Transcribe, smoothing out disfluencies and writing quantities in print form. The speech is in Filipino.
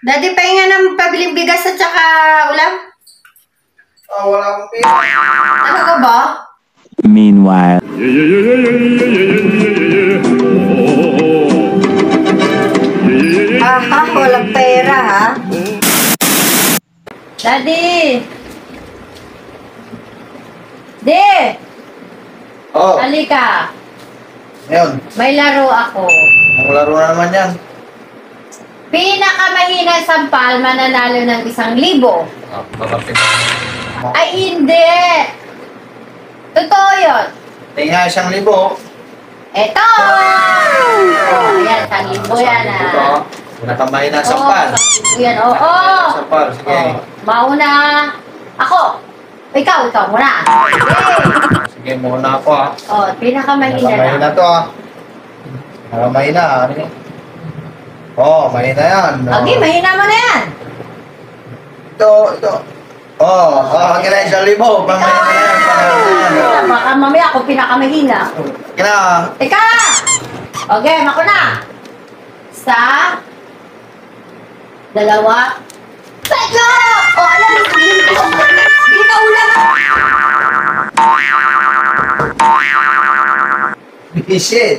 Daddy, pahinga ng pabiling bigas at saka ulam? Wala akong pera. Talaga ba? Meanwhile. Aha, walang pera ha? Daddy! Di! Oh, Halika! ngayon. May laro ako. Ang laro na naman yan. Pinakamahinang sampal, mananalo ng 1,000. Makapit. Ay, hindi! Totoo yun. Tingnan 1,000. Eto! Oh, ayan, 1,000 yan Ito. ah. Nakamay na sampal. Yan, oo. Sampal, sige. Oh, mauna ako. Ikaw muna. Okay. Sige, muna ako ha. Oh, pinakamahina Nakamay na. na to ha. Nakamay na. Oh, mahina yan. Okay, mahina mo na yan. Ito. Kaya na 1,000. Pamahina na yan. Baka mamaya ako pinakamahina. Kina. Teka! Okay, ako na. Isa. Dalawa. Tatlo! Oh, alam mo, hindi ka ulam. Shit.